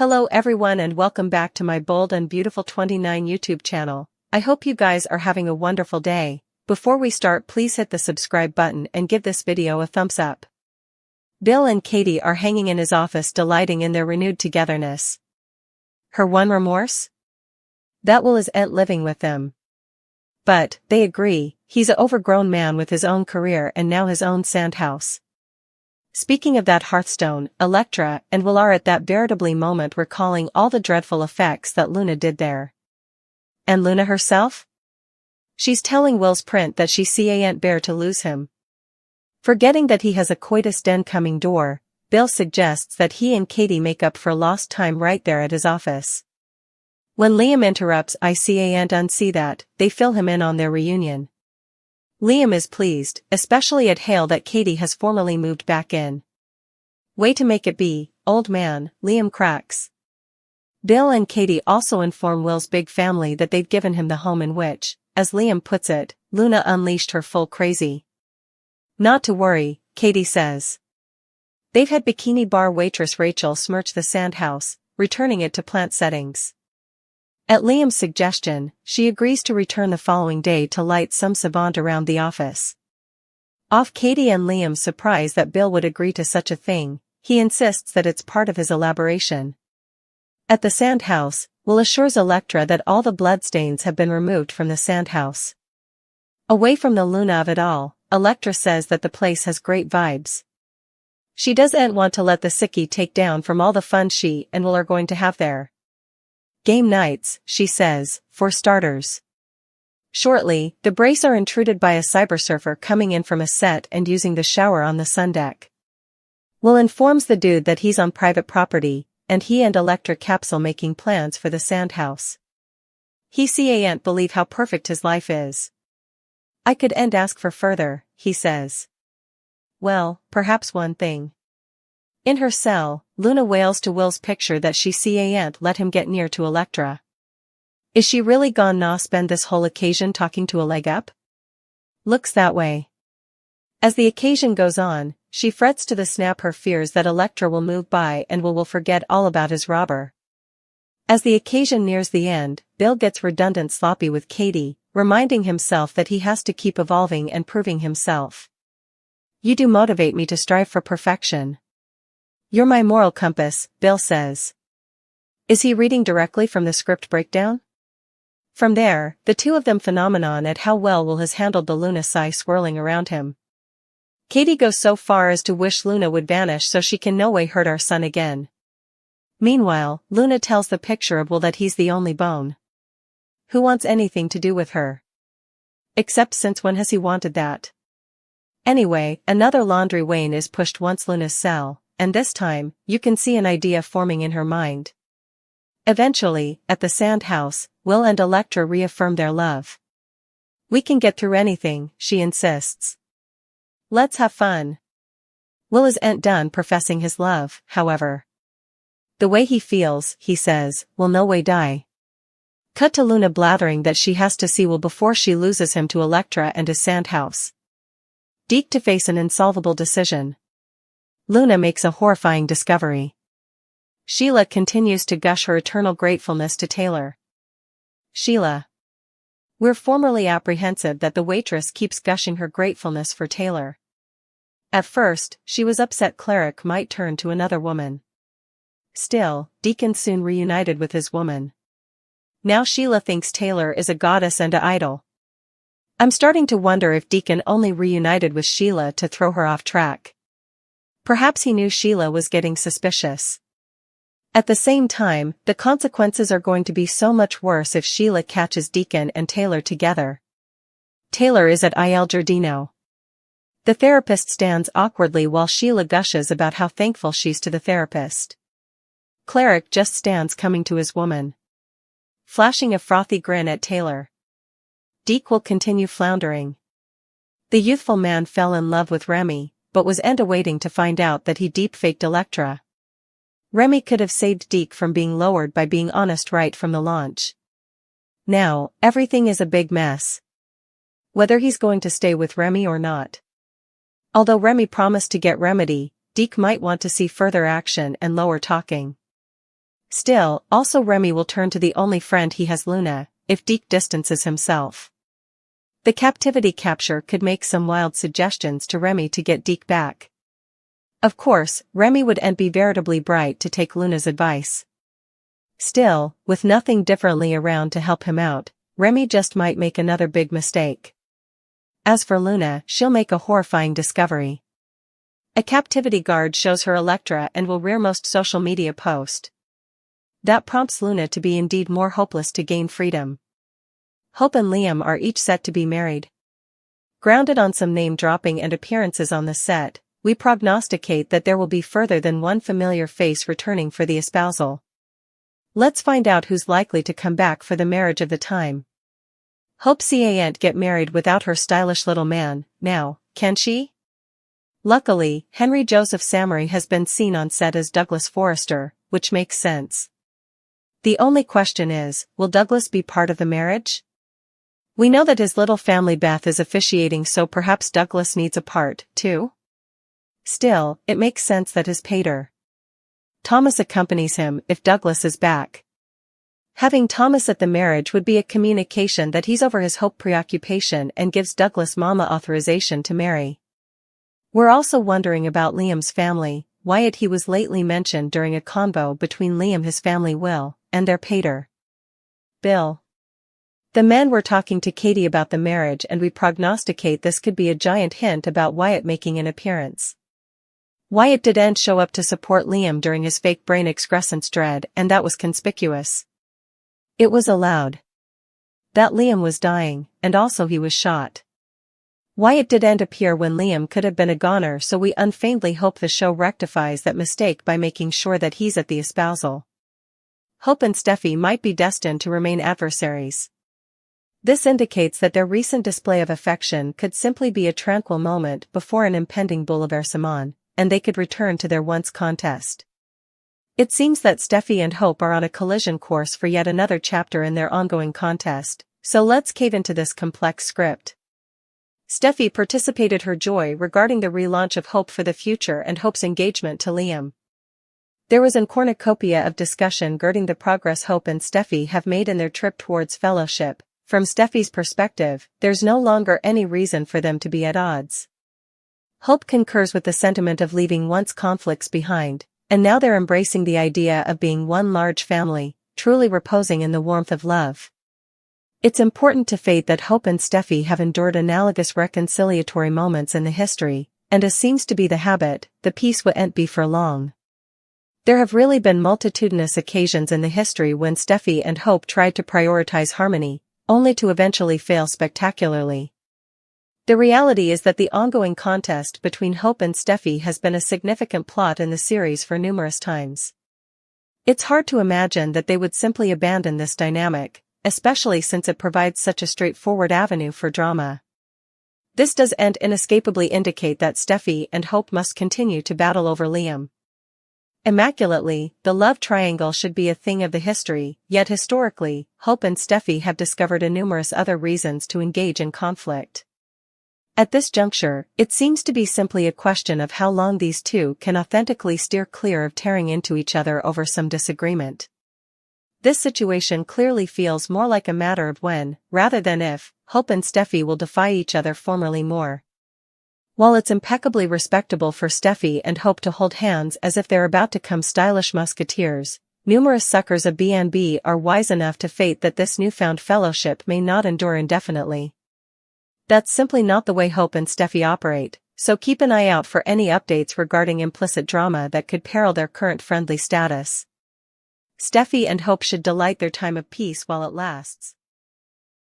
Hello everyone and welcome back to my Bold and Beautiful 29 YouTube channel. I hope you guys are having a wonderful day. Before we start, please hit the subscribe button and give this video a thumbs up. Bill and Katie are hanging in his office, delighting in their renewed togetherness. Her one remorse? That Will isn't living with them. But, they agree, he's an overgrown man with his own career and now his own sandhouse. Speaking of that hearthstone, Electra and Will are at that veritably moment recalling all the dreadful effects that Luna did there. And Luna herself? She's telling Will's print that she can't bear to lose him. Forgetting that he has a coitus den coming door, Bill suggests that he and Katie make up for lost time right there at his office. When Liam interrupts, I can't unsee that, they fill him in on their reunion. Liam is pleased, especially at hail that Katie has formally moved back in. Way to make it be, old man, Liam cracks. Bill and Katie also inform Will's big family that they've given him the home in which, as Liam puts it, Luna unleashed her full crazy. Not to worry, Katie says. They've had bikini bar waitress Rachel smirch the sandhouse, returning it to plant settings. At Liam's suggestion, she agrees to return the following day to light some savant around the office. Off Katie and Liam's surprise that Bill would agree to such a thing, he insists that it's part of his elaboration. At the sandhouse, Will assures Electra that all the bloodstains have been removed from the sandhouse. Away from the Luna of it all, Electra says that the place has great vibes. She doesn't want to let the sickie take down from all the fun she and Will are going to have there. Game nights, she says, for starters. Shortly, the Brace are intruded by a cybersurfer coming in from a set and using the shower on the sun deck. Will informs the dude that he's on private property, and he and Electra capsule making plans for the sandhouse. He can't believe how perfect his life is. I couldn't ask for further, he says. Well, perhaps one thing. In her cell, Luna wails to Will's picture that she can't let him get near to Electra. Is she really gonna spend this whole occasion talking to a leg up? Looks that way. As the occasion goes on, she frets to the snap her fears that Electra will move by and will forget all about his robber. As the occasion nears the end, Bill gets redundant sloppy with Katie, reminding himself that he has to keep evolving and proving himself. You do motivate me to strive for perfection. You're my moral compass, Bill says. Is he reading directly from the script breakdown? From there, the two of them phenomenon at how well Will has handled the Luna sigh swirling around him. Katie goes so far as to wish Luna would vanish so she can no way hurt our son again. Meanwhile, Luna tells the picture of Will that he's the only bone. Who wants anything to do with her? Except since when has he wanted that? Anyway, another laundry wain is pushed once Luna's cell. And this time, you can see an idea forming in her mind. Eventually, at the sandhouse, Will and Electra reaffirm their love. We can get through anything, she insists. Let's have fun. Will isn't done professing his love, however. The way he feels, he says, will no way die. Cut to Luna blathering that she has to see Will before she loses him to Electra and his sandhouse. Deke to face an insolvable decision. Luna makes a horrifying discovery. Sheila continues to gush her eternal gratefulness to Taylor. Sheila. We're formerly apprehensive that the waitress keeps gushing her gratefulness for Taylor. At first, she was upset Cleric might turn to another woman. Still, Deacon soon reunited with his woman. Now Sheila thinks Taylor is a goddess and an idol. I'm starting to wonder if Deacon only reunited with Sheila to throw her off track. Perhaps he knew Sheila was getting suspicious. At the same time, the consequences are going to be so much worse if Sheila catches Deacon and Taylor together. Taylor is at Il Giardino. The therapist stands awkwardly while Sheila gushes about how thankful she's to the therapist. Cleric just stands coming to his woman, flashing a frothy grin at Taylor. Deke will continue floundering. The youthful man fell in love with Remy, but was waiting to find out that he deep-faked Electra. Remy could have saved Deke from being lowered by being honest right from the launch. Now, everything is a big mess. Whether he's going to stay with Remy or not. Although Remy promised to get remedy, Deke might want to see further action and lower talking. Still, also Remy will turn to the only friend he has, Luna, if Deke distances himself. The captivity capture could make some wild suggestions to Remy to get Deke back. Of course, Remy would be veritably bright to take Luna's advice. Still, with nothing differently around to help him out, Remy just might make another big mistake. As for Luna, she'll make a horrifying discovery. A captivity guard shows her Electra and will rearmost social media post. That prompts Luna to be indeed more hopeless to gain freedom. Hope and Liam are each set to be married. Grounded on some name-dropping and appearances on the set, we prognosticate that there will be further than one familiar face returning for the espousal. Let's find out who's likely to come back for the marriage of the time. Hope can't get married without her stylish little man, now, can she? Luckily, Henry Joseph Samory has been seen on set as Douglas Forrester, which makes sense. The only question is, will Douglas be part of the marriage? We know that his little family Beth is officiating, so perhaps Douglas needs a part, too? Still, it makes sense that his pater Thomas accompanies him if Douglas is back. Having Thomas at the marriage would be a communication that he's over his Hope preoccupation and gives Douglas mama authorization to marry. We're also wondering about Liam's family, Wyatt. He was lately mentioned during a convo between Liam, his family Will, and their pater Bill. The men were talking to Katie about the marriage, and we prognosticate this could be a giant hint about Wyatt making an appearance. Wyatt didn't show up to support Liam during his fake brain excrescence dread, and that was conspicuous. It was allowed that Liam was dying, and also he was shot. Wyatt didn't appear when Liam could have been a goner, so we unfeignedly hope the show rectifies that mistake by making sure that he's at the espousal. Hope and Steffi might be destined to remain adversaries. This indicates that their recent display of affection could simply be a tranquil moment before an impending bouleversement, and they could return to their once contest. It seems that Steffi and Hope are on a collision course for yet another chapter in their ongoing contest, so let's cave into this complex script. Steffi participated her joy regarding the relaunch of Hope for the future and Hope's engagement to Liam. There was a cornucopia of discussion girding the progress Hope and Steffi have made in their trip towards fellowship. From Steffi's perspective, there's no longer any reason for them to be at odds. Hope concurs with the sentiment of leaving once conflicts behind, and now they're embracing the idea of being one large family, truly reposing in the warmth of love. It's important to fate that Hope and Steffi have endured analogous reconciliatory moments in the history, and as seems to be the habit, the peace won't be for long. There have really been multitudinous occasions in the history when Steffi and Hope tried to prioritize harmony, only to eventually fail spectacularly. The reality is that the ongoing contest between Hope and Steffi has been a significant plot in the series for numerous times. It's hard to imagine that they would simply abandon this dynamic, especially since it provides such a straightforward avenue for drama. This does inescapably indicate that Steffi and Hope must continue to battle over Liam. Immaculately, the love triangle should be a thing of the history, yet historically, Hope and Steffi have discovered numerous other reasons to engage in conflict. At this juncture, it seems to be simply a question of how long these two can authentically steer clear of tearing into each other over some disagreement. This situation clearly feels more like a matter of when, rather than if, Hope and Steffi will defy each other formally more. While it's impeccably respectable for Steffi and Hope to hold hands as if they're about to become stylish musketeers, numerous suckers of B&B are wise enough to fate that this newfound fellowship may not endure indefinitely. That's simply not the way Hope and Steffi operate, so keep an eye out for any updates regarding implicit drama that could peril their current friendly status. Steffi and Hope should delight their time of peace while it lasts.